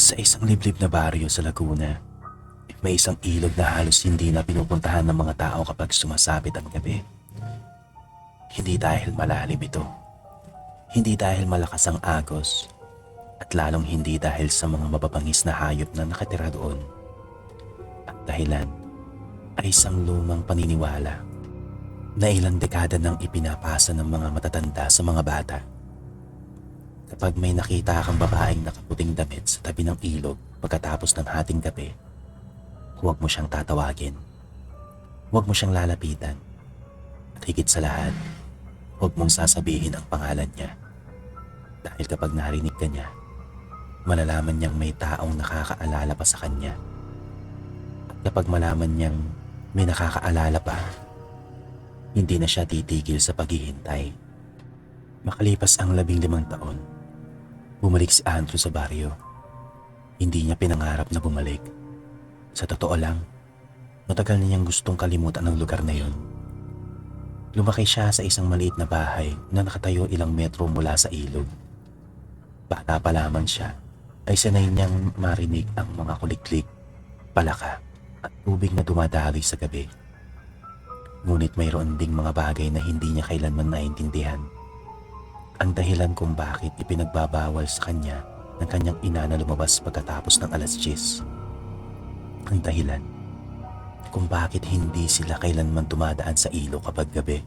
Sa isang liblib na baryo sa Laguna, may isang ilog na halos hindi na pinupuntahan ng mga tao kapag sumasapit ang gabi. Hindi dahil malalim ito, hindi dahil malakas ang agos, at lalong hindi dahil sa mga mababangis na hayop na nakatira doon. Ang dahilan ay isang lumang paniniwala na ilang dekada nang ipinapasa ng mga matatanda sa mga bata. Kapag may nakita kang babaeng nakaputing damit sa tabi ng ilog pagkatapos ng hating gabi, huwag mo siyang tatawagin. Huwag mo siyang lalapitan. At higit sa lahat, huwag mong sasabihin ang pangalan niya. Dahil kapag narinig ka niya, malalaman niyang may taong nakakaalala pa sa kanya. At kapag malaman niyang may nakakaalala pa, hindi na siya titigil sa paghihintay. Makalipas ang 15 taon, bumalik si Andrew sa baryo. Hindi niya pinangarap na bumalik. Sa totoo lang, matagal na niyang gustong kalimutan ang lugar na yun. Lumaki siya sa isang maliit na bahay na nakatayo ilang metro mula sa ilog. Bata pa lamang siya ay sanay niyang marinig ang mga kuliklik, palaka at tubig na dumadaloy sa gabi. Ngunit mayroon ding mga bagay na hindi niya kailanman naintindihan. Ang dahilan kung bakit ipinagbabawal sa kanya ng kanyang ina na lumabas pagkatapos ng 10:00. Ang dahilan kung bakit hindi sila kailanman dumadaan sa ilog kapag gabi.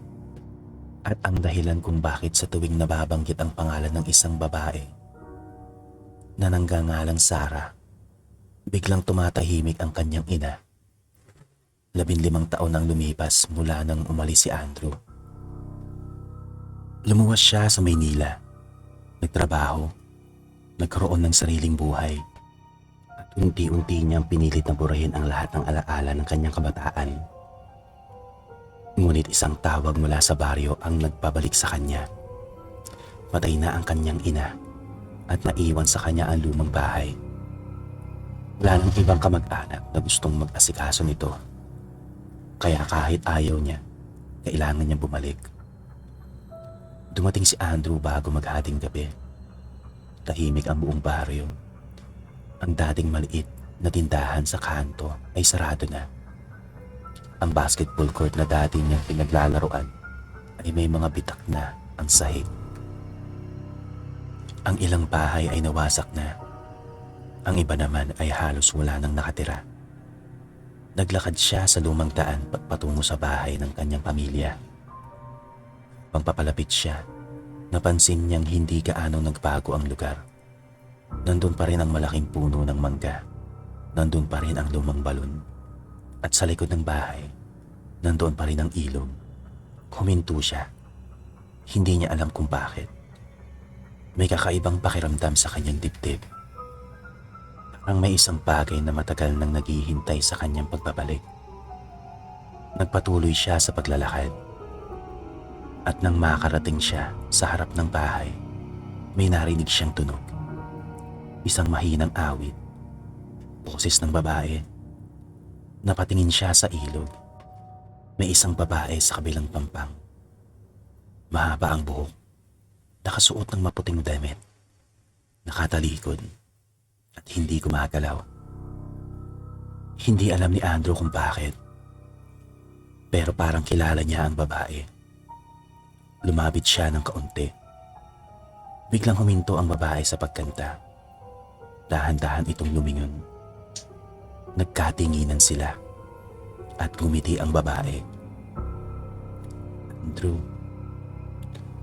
At ang dahilan kung bakit sa tuwing nababanggit ang pangalan ng isang babae na nanggangalang Sarah, biglang tumatahimik ang kanyang ina. 15 taon nang lumipas mula nang umalis si Andrew. Lumuwas siya sa Maynila, nagtrabaho, nagkaroon ng sariling buhay, at unti-unti niyang pinilit na burahin ang lahat ng alaala ng kanyang kabataan. Ngunit isang tawag mula sa baryo ang nagpabalik sa kanya. Patay na ang kanyang ina at naiwan sa kanya ang lumang bahay. Wala nang ibang kamag-anak na gustong mag-asikaso nito. Kaya kahit ayaw niya, kailangan niyang bumalik. Dumating si Andrew bago maghating gabi. Tahimik ang buong baryo. Ang dating maliit na tindahan sa kanto ay sarado na. Ang basketball court na dati niyang pinaglalaruan ay may mga bitak na ang sahig. Ang ilang bahay ay nawasak na. Ang iba naman ay halos wala nang nakatira. Naglakad siya sa lumang daan patungo sa bahay ng kanyang pamilya. Pagpapalapit siya, napansin niyang hindi gaano nagbago ang lugar. Nandun pa rin ang malaking puno ng mangga. Nandun pa rin ang lumang balon. At sa likod ng bahay, nandoon pa rin ang ilog. Huminto siya. Hindi niya alam kung bakit. May kakaibang pakiramdam sa kanyang dibdib. Parang may isang bagay na matagal nang naghihintay sa kanyang pagbabalik. Nagpatuloy siya sa paglalakad. At nang makarating siya sa harap ng bahay, may narinig siyang tunog. Isang mahinang awit. Boses ng babae. Napatingin siya sa ilog. May isang babae sa kabilang pampang. Mahaba ang buhok. Nakasuot ng maputing damit. Nakatalikod. At hindi gumagalaw. Hindi alam ni Andrew kung bakit. Pero parang kilala niya ang babae. Lumapit siya ng kaunti. Biglang huminto ang babae sa pagkanta. Dahan-dahan itong lumingon. Nagkatinginan sila at ngumiti ang babae. Andrew,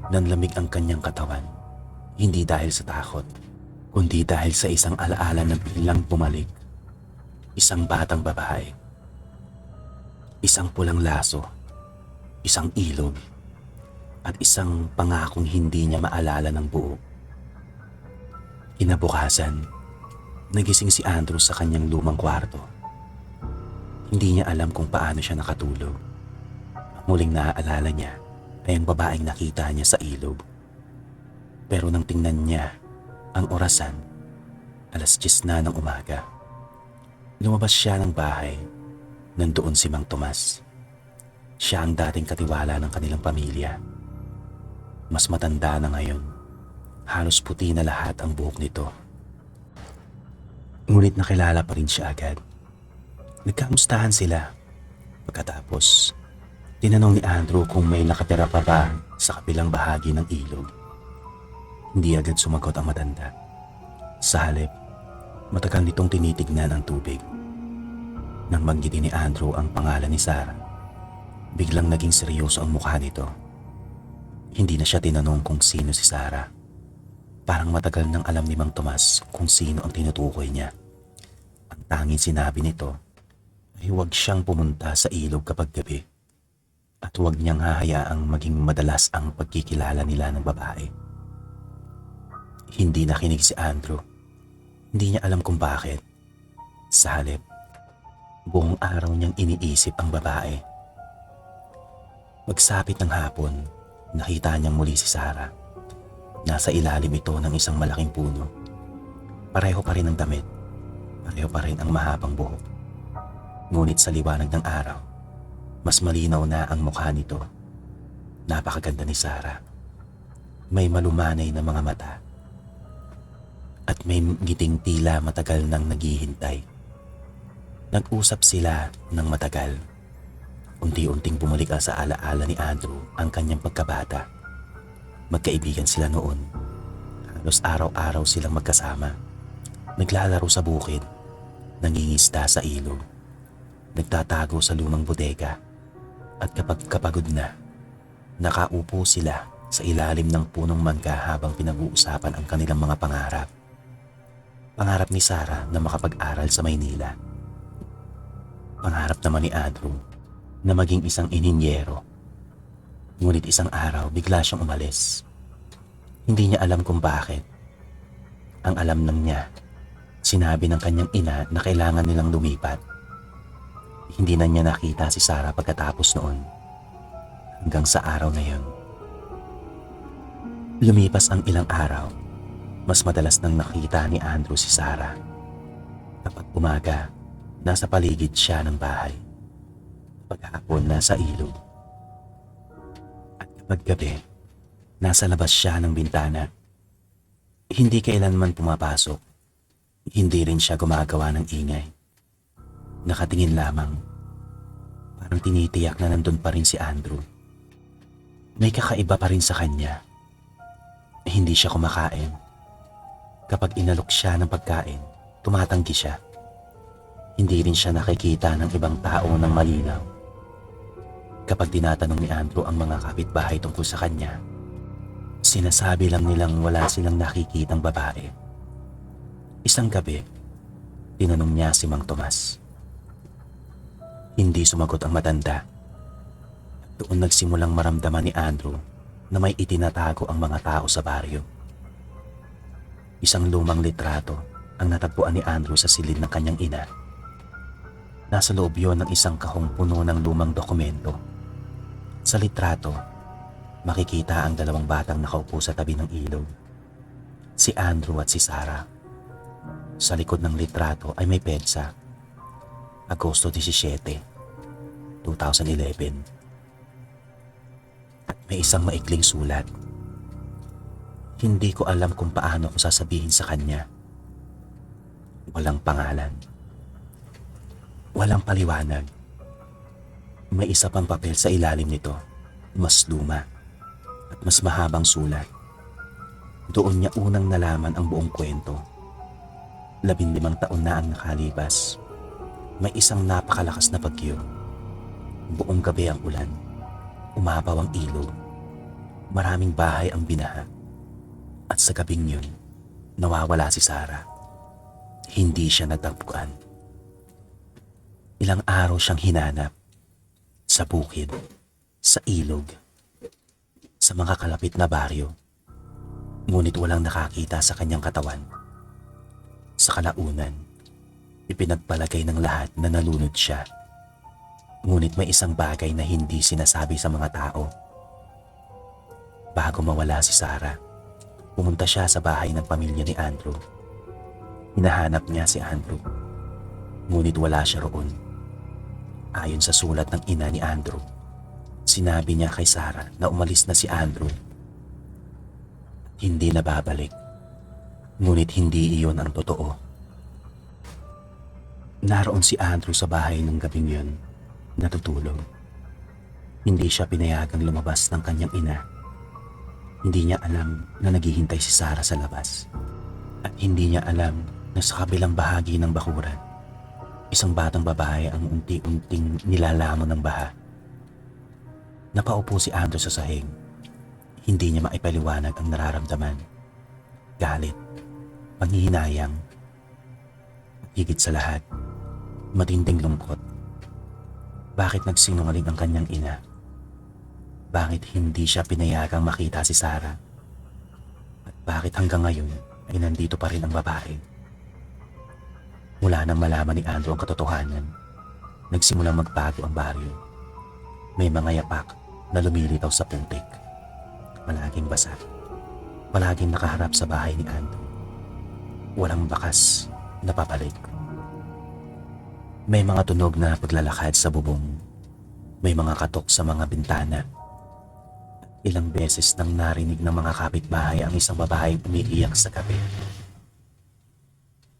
nanlamig ang kanyang katawan. Hindi dahil sa takot, kundi dahil sa isang alaala na biglang bumalik. Isang batang babae. Isang pulang laso. Isang ilog. At isang pangakong hindi niya maalala ng buo. Kinabukasan, nagising si Andrew sa kanyang lumang kwarto. Hindi niya alam kung paano siya nakatulog. Ang muling naaalala niya ay ang babaeng nakita niya sa ilog. Pero nang tingnan niya ang orasan, 10:00 na ng umaga. Lumabas siya ng bahay. Nandoon si Mang Tomas. Siya ang dating katiwala ng kanilang pamilya. Mas matanda na ngayon. Halos puti na lahat ang buhok nito. Ngunit nakilala pa rin siya agad. Nagkamustahan sila. Pagkatapos, tinanong ni Andrew kung may nakatira pa ba sa kabilang bahagi ng ilog. Hindi agad sumagot ang matanda. Sa halip, matagal nitong tinitignan ang tubig. Nang banggitin ni Andrew ang pangalan ni Sarah, biglang naging seryoso ang mukha nito. Hindi na siya tinanong kung sino si Sarah. Parang matagal nang alam ni Mang Tomas kung sino ang tinutukoy niya. Ang tanging sinabi nito ay huwag siyang pumunta sa ilog kapag gabi at huwag niyang hahayaang maging madalas ang pagkikilala nila ng babae. Hindi nakinig si Andrew. Hindi niya alam kung bakit. Sa halip, buong araw niyang iniisip ang babae. Magsapit ng hapon, nakita niyang muli si Sarah. Nasa ilalim ito ng isang malaking puno. Pareho pa rin ang damit. Pareho pa rin ang mahabang buhok. Ngunit sa liwanag ng araw, mas malinaw na ang mukha nito. Napakaganda ni Sarah. May malumanay na mga mata. At may ngiting tila matagal nang naghihintay. Nag-usap sila ng matagal. Unti-unting bumalik sa alaala ni Andrew ang kanyang pagkabata. Magkaibigan sila noon. Halos araw-araw silang magkasama. Naglalaro sa bukid, nangingisda sa ilog, nagtatago sa lumang bodega, at kapag kapagod na, nakaupo sila sa ilalim ng punong mangga habang pinag-uusapan ang kanilang mga pangarap. Pangarap ni Sarah na makapag-aral sa Maynila. Pangarap naman ni Andrew na maging isang ininyero. Ngunit isang araw bigla siyang umalis. Hindi niya alam kung bakit. Ang alam lang niya, sinabi ng kanyang ina na kailangan nilang lumipat. Hindi na niya nakita si Sarah pagkatapos noon. Hanggang sa araw na yun. Lumipas ang ilang araw, mas madalas nang nakita ni Andrew si Sarah. Kapag umaga, nasa paligid siya ng bahay. Paghapon, nasa ilog. At kapag gabi, nasa labas siya ng bintana. Hindi kailanman pumapasok. Hindi rin siya gumagawa ng ingay. Nakatingin lamang. Parang tinitiyak na nandun pa rin si Andrew. May kakaiba pa rin sa kanya. Hindi siya kumakain. Kapag inalok siya ng pagkain, tumatanggi siya. Hindi rin siya nakikita ng ibang tao ng malinaw. Kapag tinatanong ni Andrew ang mga kapitbahay tungkol sa kanya, sinasabi lang nilang wala silang nakikitang babae. Isang gabi, tinanong niya si Mang Tomas. Hindi sumagot ang matanda. Doon nagsimulang maramdaman ni Andrew na may itinatago ang mga tao sa baryo. Isang lumang litrato ang natagpuan ni Andrew sa silid ng kanyang ina. Nasa loob yon ng isang kahong puno ng lumang dokumento. Sa litrato, makikita ang dalawang batang nakaupo sa tabi ng ilog. Si Andrew at si Sarah. Sa likod ng litrato ay may petsa. Agosto 17, 2011. At may isang maikling sulat. Hindi ko alam kung paano ko sasabihin sa kanya. Walang pangalan. Walang paliwanag. May isa pang papel sa ilalim nito, mas luma at mas mahabang sulat. Doon niya unang nalaman ang buong kwento. 15 taon na ang nakalipas. May isang napakalakas na bagyo. Buong gabi ang ulan. Umapaw ang ilog. Maraming bahay ang binaha. At sa gabing yun, nawawala si Sarah. Hindi siya natagpuan. Ilang araw siyang hinanap. Sa bukid, sa ilog, sa mga kalapit na baryo. Ngunit walang nakakita sa kanyang katawan. Sa kalaunan, ipinagpalagay ng lahat na nalunod siya. Ngunit may isang bagay na hindi sinasabi sa mga tao. Bago mawala si Sarah, pumunta siya sa bahay ng pamilya ni Andrew. Hinahanap niya si Andrew. Ngunit wala siya roon. Ayon sa sulat ng ina ni Andrew, sinabi niya kay Sarah na umalis na si Andrew. Hindi na babalik. Ngunit hindi iyon ang totoo. Naroon si Andrew sa bahay ng gabing yun, natutulog. Hindi siya pinayagang lumabas ng kanyang ina. Hindi niya alam na naghihintay si Sarah sa labas. At hindi niya alam na sa kabilang bahagi ng bakuran, isang batang babae ang unti-unting nilalamon ng baha. Napaupo si Andrew sa sahig. Hindi niya maipaliwanag ang nararamdaman. Galit, panghihinayang, at higit sa lahat, matinding lungkot. Bakit nagsinungaling ang kanyang ina? Bakit hindi siya pinayagang makita si Sarah? At bakit hanggang ngayon ay nandito pa rin ang babae? Mula nang malaman ni Andrew ang katotohanan, nagsimulang magbago ang baryo. May mga yapak na lumilitaw sa putik. Palaging basa. Palaging nakaharap sa bahay ni Andrew. Walang bakas na papalik. May mga tunog na paglalakad sa bubong. May mga katok sa mga bintana. Ilang beses nang narinig ng mga kapitbahay ang isang babaeng umiiyak sa gabi.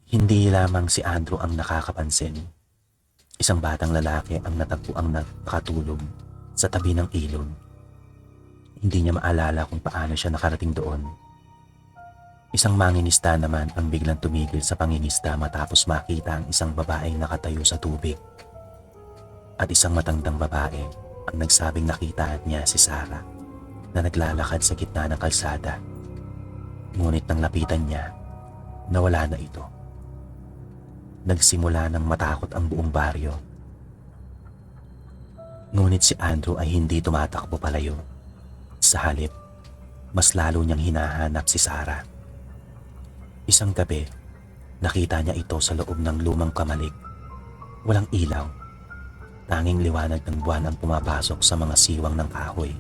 Hindi lamang si Andrew ang nakakapansin. Isang batang lalaki ang natagpuang nakatulog sa tabi ng ilog. Hindi niya maalala kung paano siya nakarating doon. Isang mangingisda naman ang biglang tumigil sa pangingisda matapos makita ang isang babaeng nakatayo sa tubig. At isang matandang babae ang nagsabing nakita niya si Sarah na naglalakad sa gitna ng kalsada. Ngunit nang lapitan niya, nawala na ito. Nagsimula ng matakot ang buong baryo. Ngunit si Andrew ay hindi tumatakbo palayo. Sa halip, mas lalo niyang hinahanap si Sarah. Isang gabi, nakita niya ito sa loob ng lumang kamalig. Walang ilaw. Tanging liwanag ng buwan ang pumapasok sa mga siwang ng kahoy.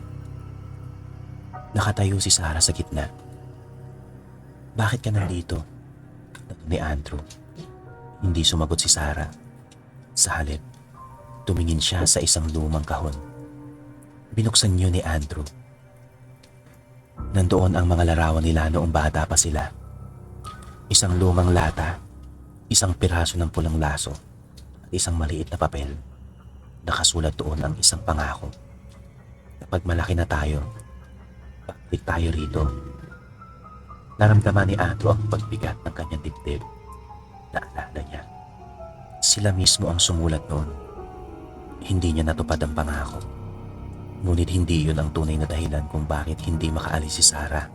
Nakatayo si Sarah sa gitna. "Bakit ka nandito?" tanong ni Andrew. Hindi sumagot si Sarah. Sa halip, tumingin siya sa isang lumang kahon. Binuksan niyo ni Andrew. Nandoon ang mga larawan nila noong bata pa sila. Isang lumang lata, isang piraso ng pulang laso, at isang maliit na papel. Nakasulat doon ang isang pangako. Kapag malaki na tayo, pabalik tayo rito. Naramdaman ni Andrew ang pagbigat ng kanyang dibdib. Naalala niya. Sila mismo ang sumulat noon. Hindi niya natupad ang pangako. Ngunit hindi yun ang tunay na dahilan kung bakit hindi makaalis si Sarah.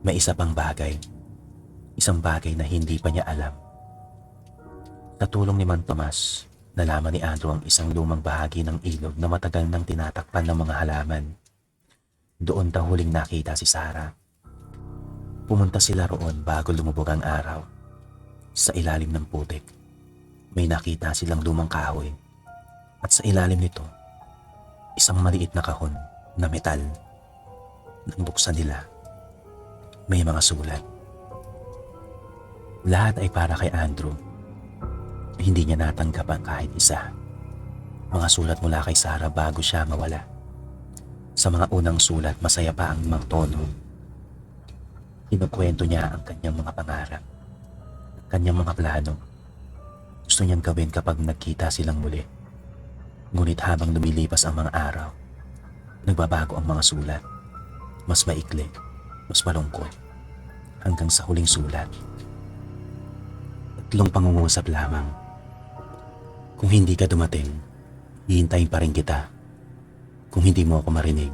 May isa pang bagay. Isang bagay na hindi pa niya alam. Sa tulong ni Mang Tomas, nalaman ni Andrew ang isang lumang bahagi ng ilog na matagal nang tinatakpan ng mga halaman. Doon daw huling nakita si Sarah. Pumunta sila roon bago lumubog ang araw. Sa ilalim ng putik, may nakita silang lumang kahoy. At sa ilalim nito, isang maliit na kahon na metal. Nang buksan nila, may mga sulat. Lahat ay para kay Andrew. Hindi niya natanggap ang kahit isa. Mga sulat mula kay Sarah bago siya mawala. Sa mga unang sulat, masaya pa ang Mang Tono. Inukwento niya ang kanyang mga pangarap, kanyang mga plano. Gusto niyang gawin kapag nagkita silang muli. Ngunit habang lumilipas ang mga araw, nagbabago ang mga sulat. Mas maikli, mas malungkot, hanggang sa huling sulat. 3 pangungusap lamang. Kung hindi ka dumating, hihintayin pa rin kita. Kung hindi mo ako marinig,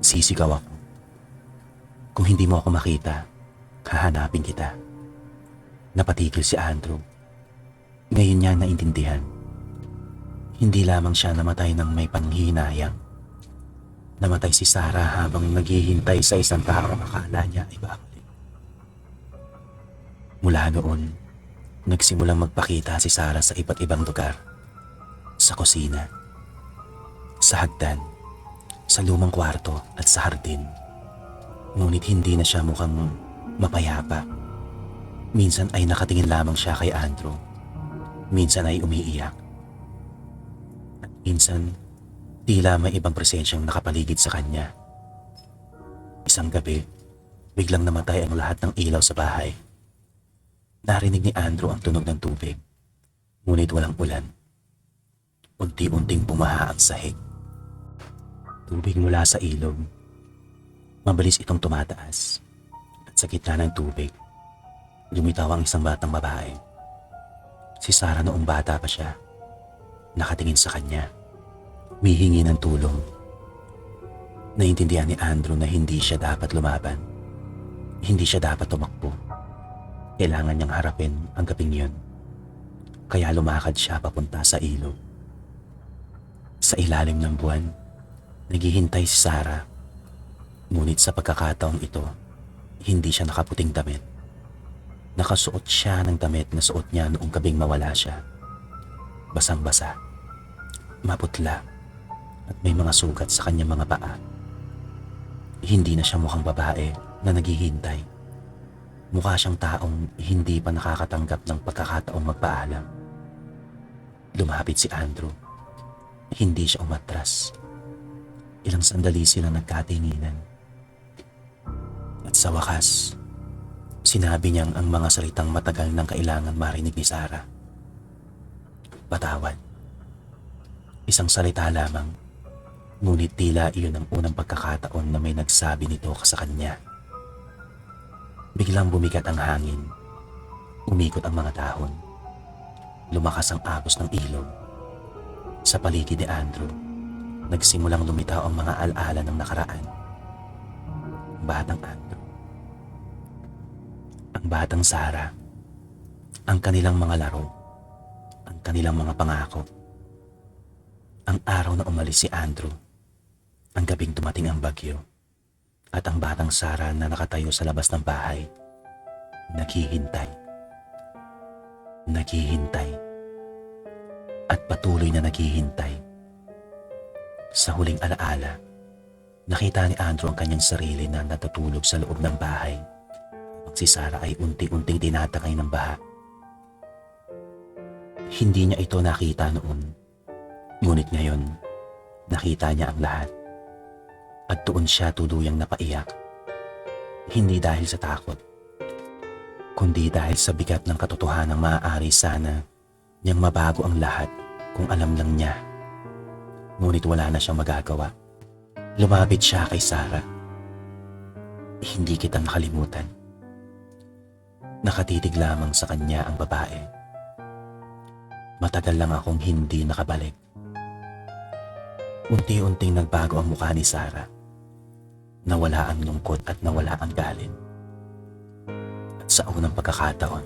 sisigaw ako. Kung hindi mo ako makita, hahanapin kita. Napatigil si Andrew. Ngayon niya naintindihan. Hindi lamang siya namatay ng may panghihinayang. Namatay si Sarah habang naghihintay sa isang taong akala niya ay babalik. Mula noon, nagsimulang magpakita si Sarah sa iba't ibang lugar. Sa kusina, sa hagdan, sa lumang kwarto at sa hardin. Ngunit hindi na siya mukhang mapayapa. Minsan ay nakatingin lamang siya kay Andrew. Minsan ay umiiyak. At minsan, tila may ibang presensyang nakapaligid sa kanya. Isang gabi, biglang namatay ang lahat ng ilaw sa bahay. Narinig ni Andrew ang tunog ng tubig, ngunit walang ulan. Unti-unting bumaha ang sahig. Tubig mula sa ilog. Mabilis itong tumataas. At sa gitna ng tubig, lumitaw ang isang batang babae. Si Sarah noong bata pa siya, nakatingin sa kanya, humihingi ng tulong. Naintindihan ni Andrew na hindi siya dapat lumaban. Hindi siya dapat tumakbo. Kailangan niyang harapin ang gabing yun. Kaya lumakad siya papunta sa ilog. Sa ilalim ng buwan, naghihintay si Sarah. Ngunit sa pagkakataong ito, hindi siya nakaputing damit. Nakasuot siya ng damit na suot niya noong gabing mawala siya. Basang-basa, maputla, at may mga sugat sa kanyang mga paa. Hindi na siya mukhang babae na naghihintay. Mukha siyang taong hindi pa nakakatanggap ng pagkakataong magpaalam. Lumapit si Andrew. Hindi siya umatras. Ilang sandali silang nagkatinginan. At sa wakas, sinabi niyang ang mga salitang matagal nang kailangan marinig ni Sarah. Patawad. Isang salita lamang, ngunit tila iyon ang unang pagkakataon na may nagsabi nito sa kanya. Biglang bumigat ang hangin. Umikot ang mga dahon. Lumakas ang agos ng ilog. Sa paligid ni Andrew, nagsimulang lumitaw ang mga alaala ng nakaraan. Batang Andrew. Ang batang Sarah. Ang kanilang mga laro. Ang kanilang mga pangako. Ang araw na umalis si Andrew. Ang gabing dumating ang bagyo. At ang batang Sarah na nakatayo sa labas ng bahay, naghihintay. Naghihintay. At patuloy na naghihintay. Sa huling alaala, nakita ni Andrew ang kanyang sarili na natutulog sa loob ng bahay. Si Sarah ay unti-unting tinatakay ng baha. Hindi niya ito nakita noon. Ngunit ngayon, nakita niya ang lahat. At doon siya tuluyang napaiyak. Hindi dahil sa takot, kundi dahil sa bigat ng katotohanang maaari sana niyang mabago ang lahat kung alam lang niya. Ngunit wala na siyang magagawa. Lumapit siya kay Sarah. Hindi kita nakalimutan. Nakatitig lamang sa kanya ang babae. Matagal lang akong hindi nakabalik. Unti-unting nagbago ang mukha ni Sarah. Nawala ang lungkot at nawala ang galit. At sa unang pagkakataon,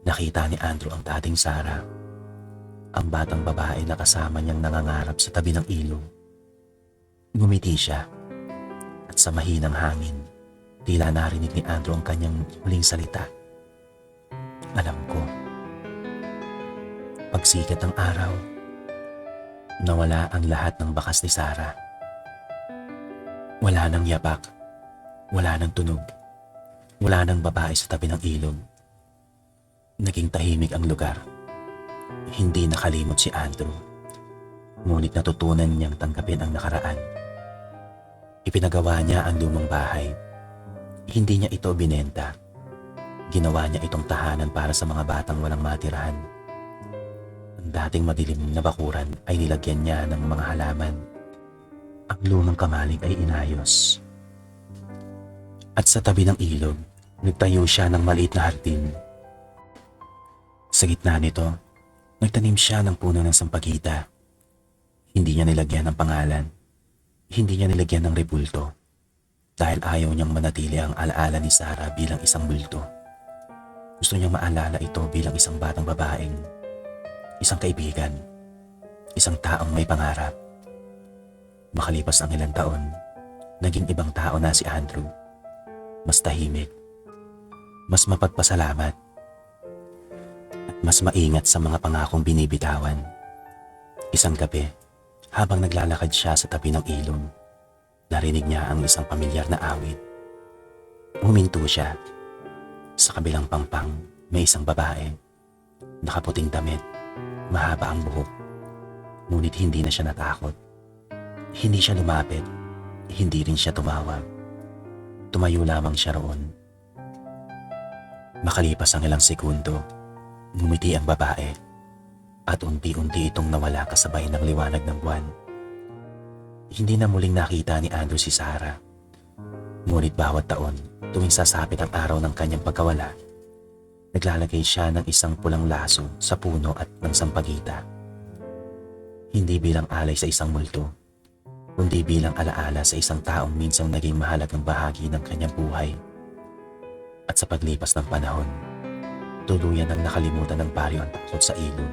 nakita ni Andrew ang dating Sarah, ang batang babae na kasama niyang nangangarap sa tabi ng ilog. Ngumiti siya, at sa mahinang hangin, tila narinig ni Andrew ang kanyang huling salita. Alam ko. Pagsikat ng araw, nawala ang lahat ng bakas ni Sarah. Wala nang yapak, wala nang tunog, wala nang babae sa tabi ng ilog. Naging tahimik ang lugar. Hindi nakalimot si Andrew, ngunit natutunan niyang tanggapin ang nakaraan. Ipinagawa niya ang lumang bahay. Hindi niya ito binenta. Ginawa niya itong tahanan para sa mga batang walang matirahan. Ang dating madilim na bakuran ay nilagyan niya ng mga halaman. Ang lumang kamalig ay inayos. At sa tabi ng ilog, nagtayo siya ng maliit na hardin. Sa gitna nito, nagtanim siya ng puno ng sampagita. Hindi niya nilagyan ng pangalan. Hindi niya nilagyan ng rebulto. Dahil ayaw niyang manatili ang alaala ni Sarah bilang isang bulto. Gusto niyang maalala ito bilang isang batang babaeng, isang kaibigan, isang taong may pangarap. Makalipas ang ilang taon, naging ibang tao na si Andrew. Mas tahimik, mas mapagpasalamat, at mas maingat sa mga pangakong binibitawan. Isang gabi, habang naglalakad siya sa tabi ng ilog, narinig niya ang isang pamilyar na awit. Huminto siya. Sa kabilang pampang, may isang babae. Nakaputing damit, mahaba ang buhok. Ngunit hindi na siya natakot. Hindi siya lumapit, hindi rin siya tumawag. Tumayo lamang siya roon. Makalipas ang ilang segundo, ngumiti ang babae at unti-unti itong nawala kasabay ng liwanag ng buwan. Hindi na muling nakita ni Andrew si Sarah. Ngunit bawat taon, tuwing sasapit ang araw ng kanyang pagkawala, naglalagay siya ng isang pulang laso sa puno at ng sampagita. Hindi bilang alay sa isang multo, kundi bilang alaala sa isang taong minsang naging mahalagang bahagi ng kanyang buhay. At sa paglipas ng panahon, tuluyan ang nakalimutan ng baryo ang takot sa ilog.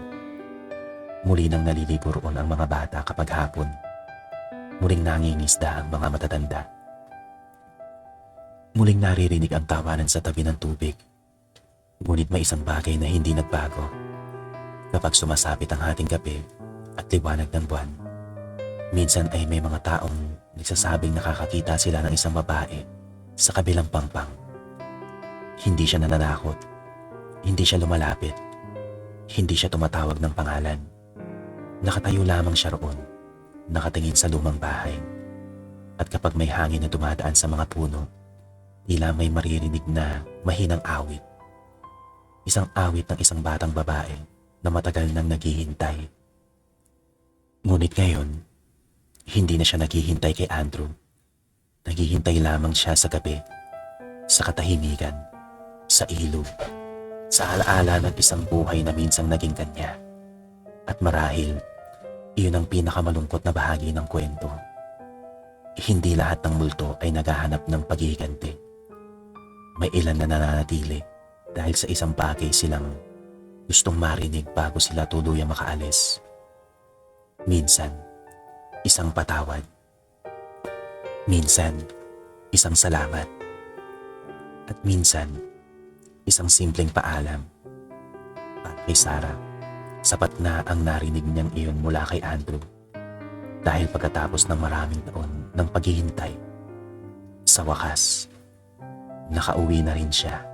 Muli nang naliligo roon ang mga bata kapag hapon. Muling nangingisda ang mga matatanda. Muling naririnig ang tawanan sa tabi ng tubig. Ngunit may isang bagay na hindi nagbago. Kapag sumasapit ang hating gabi at liwanag ng buwan, minsan ay may mga taong nagsasabing nakakakita sila ng isang babae sa kabilang pampang. Hindi siya nananakot. Hindi siya lumalapit. Hindi siya tumatawag ng pangalan. Nakatayo lamang siya roon, nakatingin sa lumang bahay. At kapag may hangin na dumadaan sa mga puno, tila may maririnig na mahinang awit. Isang awit ng isang batang babae na matagal nang naghihintay. Ngunit ngayon, hindi na siya naghihintay kay Andrew. Naghihintay lamang siya sa gabi, sa katahimikan, sa ilog, sa alaala ng isang buhay na minsang naging kanya. At marahil, iyon ang pinakamalungkot na bahagi ng kwento. Hindi lahat ng multo ay naghahanap ng paghihiganti. May ilan na nananatili dahil sa isang bagay silang gustong marinig bago sila tuluyang makaalis. Minsan, isang patawad. Minsan, isang salamat. At minsan, isang simpleng paalam. At kay Sarah, sapat na ang narinig niyang iyon mula kay Andrew. Dahil pagkatapos ng maraming taon ng paghihintay, sa wakas, nakauwi na rin siya.